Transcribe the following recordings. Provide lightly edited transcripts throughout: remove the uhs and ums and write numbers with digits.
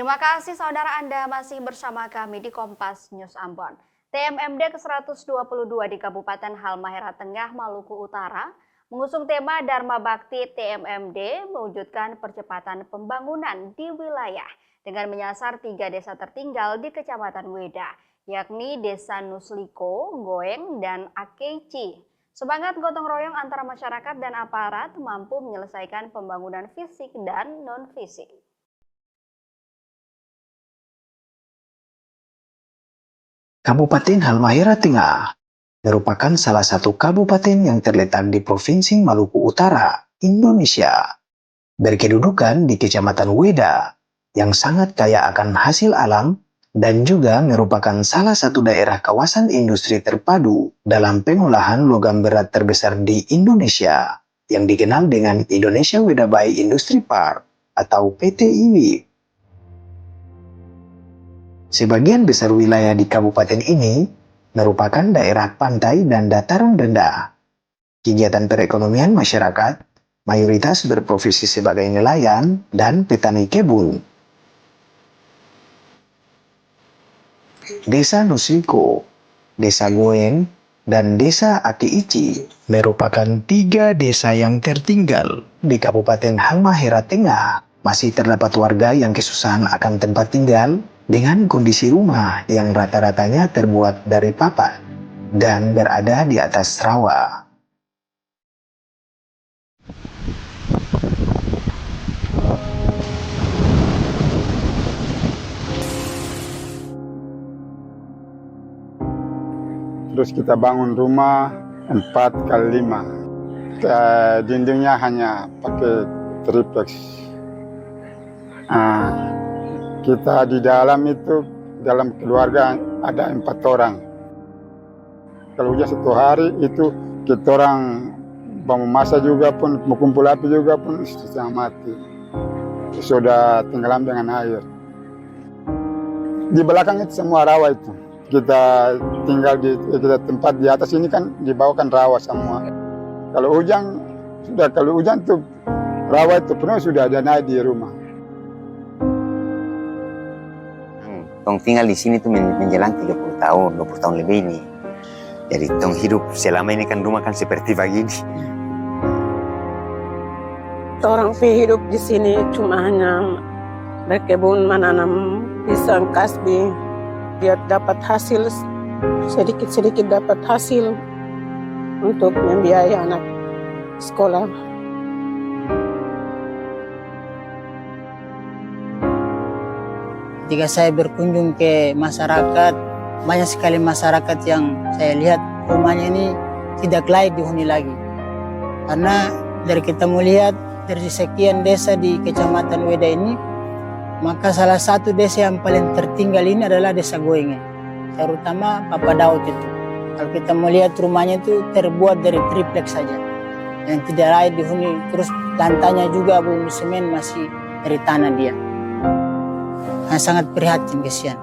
Terima kasih saudara Anda masih bersama kami di Kompas News Ambon. TMMD ke-122 di Kabupaten Halmahera Tengah, Maluku Utara mengusung tema Dharma Bakti TMMD mewujudkan percepatan pembangunan di wilayah dengan menyasar 3 desa tertinggal di Kecamatan Weda, yakni Desa Nusliko, Goeng, dan Akeci. Semangat gotong royong antara masyarakat dan aparat mampu menyelesaikan pembangunan fisik dan non-fisik. Kabupaten Halmahera Tengah merupakan salah satu kabupaten yang terletak di Provinsi Maluku Utara, Indonesia. Berkedudukan di Kecamatan Weda yang sangat kaya akan hasil alam dan juga merupakan salah satu daerah kawasan industri terpadu dalam pengolahan logam berat terbesar di Indonesia yang dikenal dengan Indonesia Weda Bay Industry Park atau PTIW. Sebagian besar wilayah di kabupaten ini merupakan daerah pantai dan dataran rendah. Kegiatan perekonomian masyarakat mayoritas berprofesi sebagai nelayan dan petani kebun. Desa Nusliko, Desa Goeng, dan Desa Akeci merupakan 3 desa yang tertinggal di Kabupaten Halmahera Tengah. Masih terdapat warga yang kesusahan akan tempat tinggal dengan kondisi rumah yang rata-ratanya terbuat dari papan dan berada di atas rawa. Terus kita bangun rumah 4x5. Dindingnya hanya pakai triplex. Kita di dalam itu, dalam keluarga ada 4 orang. Kalau hujan 1 hari itu kita orang mau memasak juga pun, mau kumpul api juga pun setengah mati. Sudah tenggelam dengan air. Di belakang itu semua rawa itu. Kita tinggal di tempat di atas ini kan di bawah kan rawa semua. Kalau hujan tuh rawa itu penuh sudah ada naik di rumah. Tong tinggal di sini tuh menjelang 30 tahun, 20 tahun lebih ini. Jadi tong hidup selama ini kan rumah kan seperti begini. Orang hidup di sini cuma hanya berkebun, menanam pisang, kasbi. Dia dapat hasil sedikit-sedikit dapat hasil untuk membiayai anak sekolah. Ketika saya berkunjung ke masyarakat, banyak sekali masyarakat yang saya lihat rumahnya ini tidak layak dihuni lagi. Karena dari kita melihat dari sekian desa di Kecamatan Weda ini, maka salah satu desa yang paling tertinggal ini adalah Desa Goeng, terutama Papa Daud itu. Kalau kita melihat rumahnya itu terbuat dari triplex saja, yang tidak layak dihuni. Terus lantainya juga bumi semen masih dari tanah dia. Sangat prihatin, kesian.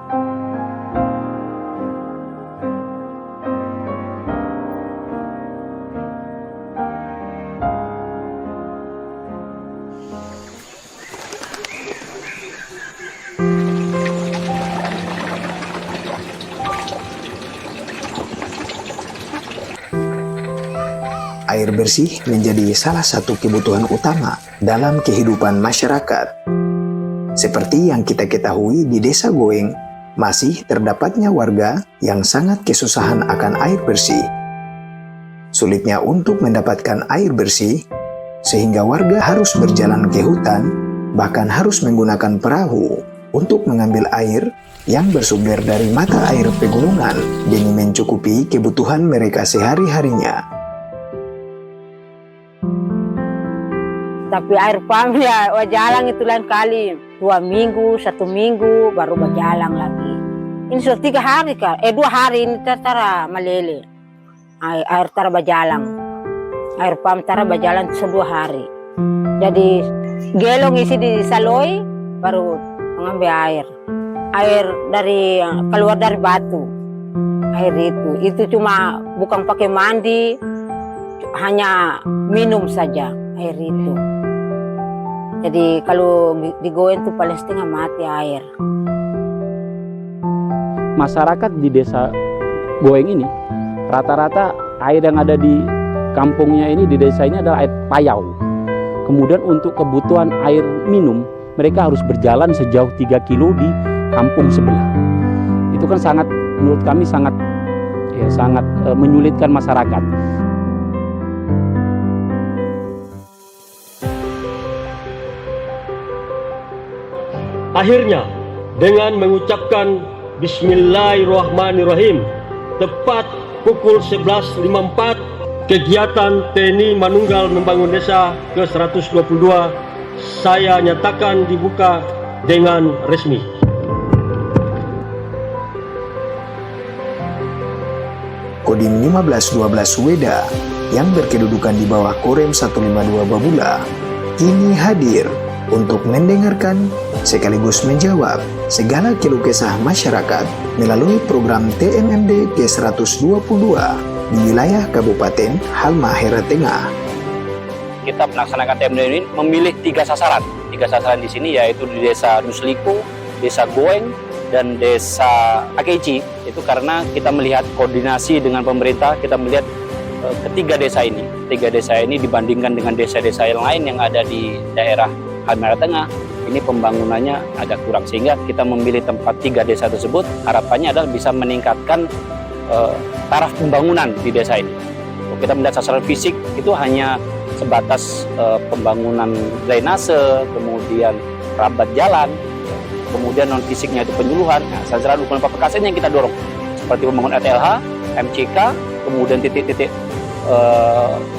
Air bersih menjadi salah satu kebutuhan utama dalam kehidupan masyarakat. Seperti yang kita ketahui di Desa Goeng, masih terdapatnya warga yang sangat kesusahan akan air bersih. Sulitnya untuk mendapatkan air bersih, sehingga warga harus berjalan ke hutan, bahkan harus menggunakan perahu untuk mengambil air yang bersumber dari mata air pegunungan demi mencukupi kebutuhan mereka sehari-harinya. Tapi air pam ya jalan itu lain kali 2 minggu, 1 minggu baru berjalan lagi. Ini sudah 3 hari kan? 2 hari ini tara malele. Air tara berjalan. Air pam tara berjalan 2 hari. Jadi gelong isi di saloi baru mengambil air. Air dari keluar dari batu. Air itu cuma bukan pakai mandi, hanya minum saja air itu. Jadi kalau di Goeng itu paling setengah mati air. Masyarakat di desa Goeng ini rata-rata air yang ada di kampungnya ini, di desa ini adalah air payau. Kemudian untuk kebutuhan air minum mereka harus berjalan sejauh 3 kilo di kampung sebelah. Itu kan sangat, menurut kami sangat menyulitkan masyarakat. Akhirnya, dengan mengucapkan Bismillahirrahmanirrahim, tepat pukul 11.54, kegiatan TNI Manunggal Membangun Desa ke-122 saya nyatakan dibuka dengan resmi. Kodim 1512 Weda yang berkedudukan di bawah Korem 152 Babula ini hadir untuk mendengarkan sekaligus menjawab segala keluh kesah masyarakat melalui program TMMD ke-122 di wilayah Kabupaten Halmahera Tengah. Kita melaksanakan TMD ini memilih 3 sasaran. 3 sasaran di sini yaitu di Desa Nusliku, Desa Goeng, dan Desa Akeci. Itu karena kita melihat koordinasi dengan pemerintah, kita melihat ketiga desa ini. 3 desa ini dibandingkan dengan desa-desa yang lain yang ada di daerah Halmahera Tengah, ini pembangunannya agak kurang, sehingga kita memilih tempat 3 desa tersebut. Harapannya adalah bisa meningkatkan taraf pembangunan di desa ini. Kita melihat sasaran fisik itu hanya sebatas pembangunan drainase, kemudian rabat jalan, kemudian non fisiknya itu penyuluhan. Nah, sasaran dukungan PPKS yang kita dorong seperti pembangunan RTLH, MCK, kemudian titik-titik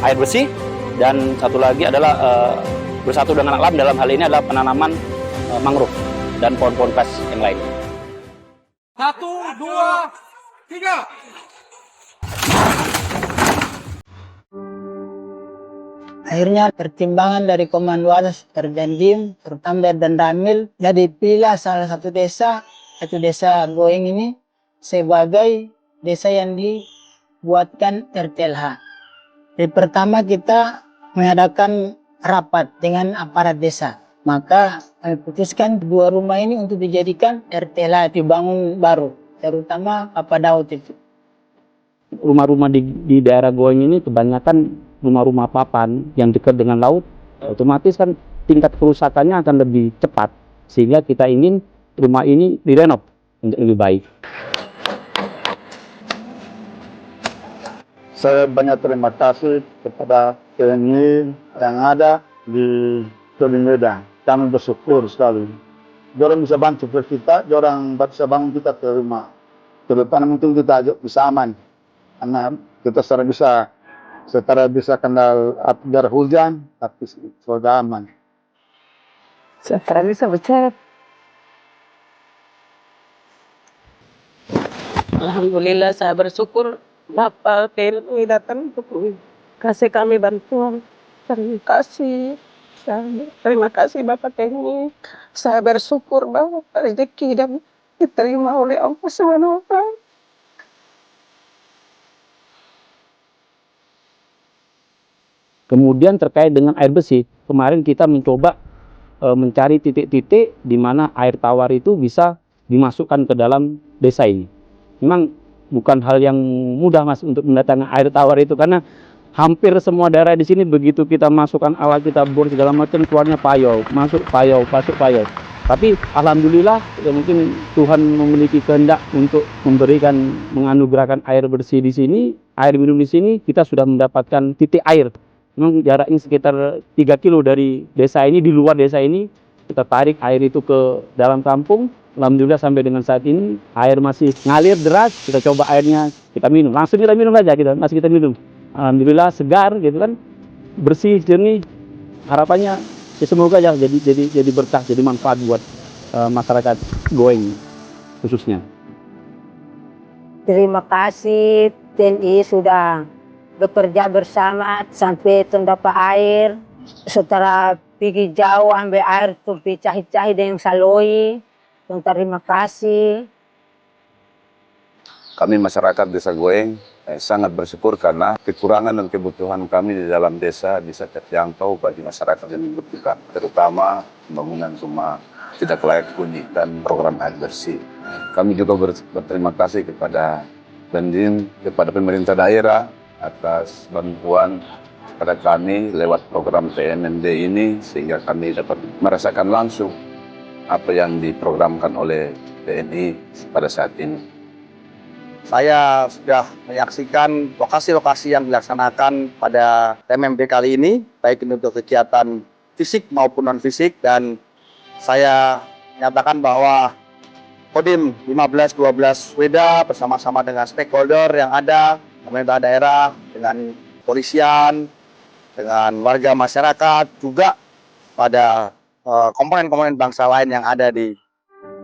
air bersih, dan satu lagi adalah bersatu dengan alam. Dalam hal ini adalah penanaman mangrove dan pohon-pohon khas yang lain. 1, 2, 3. Akhirnya pertimbangan dari Komando Atas Terdandim, terutama dari Dandamil, jadi pilih salah satu desa, yaitu Desa Goeng ini sebagai desa yang dibuatkan RTLH. Jadi pertama kita mengadakan rapat dengan aparat desa. Maka kami putuskan 2 rumah ini untuk dijadikan RTLH, dibangun baru, terutama Papa Daud itu. Rumah-rumah di daerah Goeng ini kebanyakan rumah-rumah papan yang dekat dengan laut, otomatis kan tingkat kerusakannya akan lebih cepat, sehingga kita ingin rumah ini direnov untuk lebih baik. Saya banyak terima kasih kepada TNI yang ada di Medan. Kami bersyukur sekali. Orang bisa bantu kita, orang bisa bangun kita ke rumah. Kedepan mungkin kita bisa aman, karena kita secara bisa kenal biar hujan, tapi sudah aman. Setelah bisa bicara. Alhamdulillah, saya bersyukur Bapak TNI datang untuk kasih kami bantuan. Terima kasih Bapak TNI. Saya bersyukur bahwa rezeki dan diterima oleh Allah SWT. Kemudian terkait dengan air bersih, kemarin kita mencoba mencari titik-titik di mana air tawar itu bisa dimasukkan ke dalam desa ini. Memang bukan hal yang mudah, Mas, untuk mendatangkan air tawar itu, karena hampir semua daerah di sini begitu kita masukkan alat, kita bor segala macam, keluarnya payau, masuk payau. Tapi alhamdulillah ya, mungkin Tuhan memiliki kehendak untuk menganugerahkan air bersih di sini, air minum di sini. Kita sudah mendapatkan titik air. Memang jaraknya sekitar 3 kilo dari desa ini, di luar desa ini. Kita tarik air itu ke dalam kampung. Alhamdulillah sampai dengan saat ini air masih ngalir deras. Kita coba airnya, kita minum. Langsung kita minum aja, kita minum. Alhamdulillah segar gitu kan, bersih, jernih. Harapannya ya semoga ya jadi berkah, jadi manfaat buat masyarakat Goeng khususnya. Terima kasih TNI sudah bekerja bersama sampai dapat air. Setelah pergi jauh ambil air tuh cahi-cahi dengan saloi. Terima kasih. Kami masyarakat Desa Goeng sangat bersyukur karena kekurangan dan kebutuhan kami di dalam desa bisa terjangkau bagi masyarakat yang membutuhkan, terutama pembangunan rumah tidak layak huni dan program air bersih. Kami juga berterima kasih kepada Bendim, kepada pemerintah daerah atas bantuan kepada kami lewat program TMMD ini, sehingga kami dapat merasakan langsung apa yang diprogramkan oleh TNI pada saat ini. Saya sudah menyaksikan lokasi-lokasi yang dilaksanakan pada TMMD kali ini, baik untuk kegiatan fisik maupun non-fisik, dan saya menyatakan bahwa Kodim 1512 Weda bersama-sama dengan stakeholder yang ada, pemerintah daerah, dengan polisian, dengan warga masyarakat, juga pada komponen-komponen bangsa lain yang ada di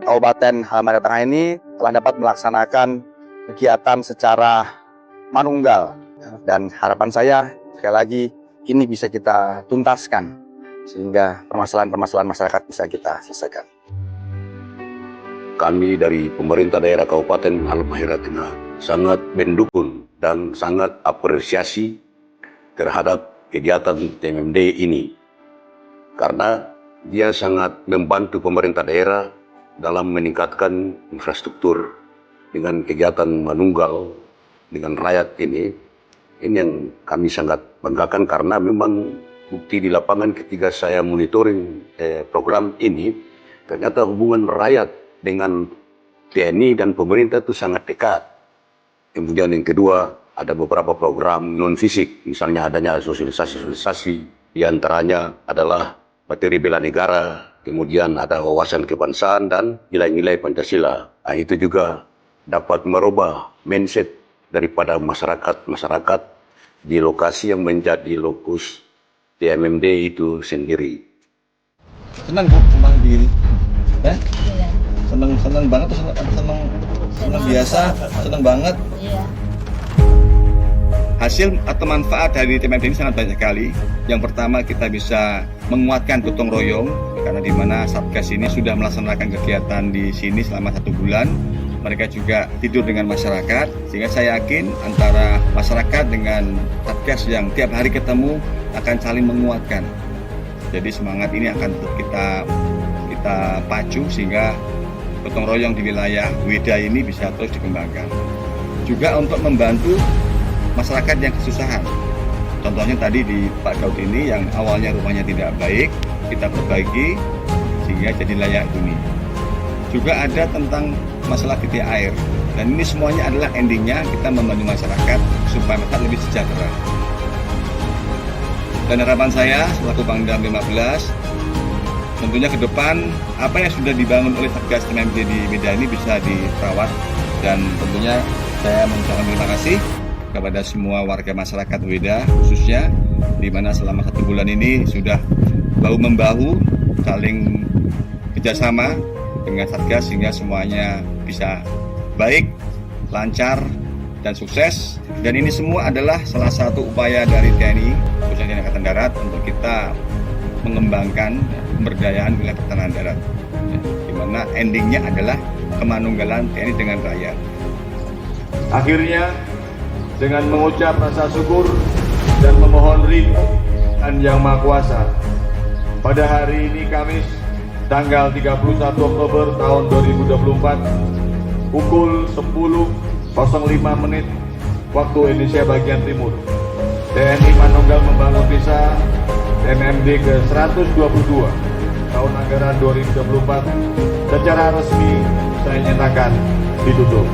Kabupaten Halmahera Tengah ini telah dapat melaksanakan kegiatan secara manunggal, dan harapan saya sekali lagi ini bisa kita tuntaskan sehingga permasalahan-permasalahan masyarakat bisa kita selesaikan. Kami dari pemerintah daerah Kabupaten Halmahera Tengah sangat mendukung dan sangat apresiasi terhadap kegiatan TMMD ini, karena dia sangat membantu pemerintah daerah dalam meningkatkan infrastruktur dengan kegiatan manunggal dengan rakyat ini yang kami sangat banggakan, karena memang bukti di lapangan ketika saya monitoring program ini, ternyata hubungan rakyat dengan TNI dan pemerintah itu sangat dekat. Kemudian yang kedua, ada beberapa program non-fisik, misalnya adanya sosialisasi-sosialisasi, diantaranya adalah materi bela negara, kemudian ada wawasan kebangsaan dan nilai-nilai Pancasila. Nah, itu juga dapat merubah mindset daripada masyarakat di lokasi yang menjadi lokus TMMD itu sendiri. Senang Bu kembang diri, senang banget, senang biasa, senang banget. Hasil atau manfaat dari TMMD ini sangat banyak sekali. Yang pertama, kita bisa menguatkan gotong royong, karena di mana Satgas ini sudah melaksanakan kegiatan di sini selama 1 bulan. Mereka juga tidur dengan masyarakat, sehingga saya yakin antara masyarakat dengan Satgas yang tiap hari ketemu akan saling menguatkan. Jadi semangat ini akan kita pacu sehingga gotong royong di wilayah Weda ini bisa terus dikembangkan. Juga untuk membantu masyarakat yang kesusahan. Contohnya tadi di Pak Daud ini yang awalnya rumahnya tidak baik, kita perbaiki sehingga jadi layak huni. Juga ada tentang masalah titik air, dan ini semuanya adalah endingnya kita membantu masyarakat supaya mereka lebih sejahtera. Dan harapan saya selaku Pangdam 15, tentunya ke depan apa yang sudah dibangun oleh Satgas TMMD di Weda ini bisa dirawat, dan tentunya saya mengucapkan terima kasih kepada semua warga masyarakat Weda khususnya, di mana selama 1 bulan ini sudah bahu-membahu saling kerjasama dengan Satgas sehingga semuanya bisa baik, lancar, dan sukses. Dan ini semua adalah salah satu upaya dari TNI, khususnya TNI Angkatan Darat, untuk kita mengembangkan pemberdayaan wilayah pertahanan darat, di mana endingnya adalah kemanunggalan TNI dengan rakyat. Akhirnya, dengan mengucap rasa syukur dan memohon ridho Tuhan Yang Maha Kuasa, pada hari ini Kamis tanggal 31 Oktober tahun 2024 pukul 10.05 waktu Indonesia bagian timur, TNI Manunggal Membangun Desa TMMD ke-122 tahun anggaran 2024 secara resmi saya nyatakan ditutup.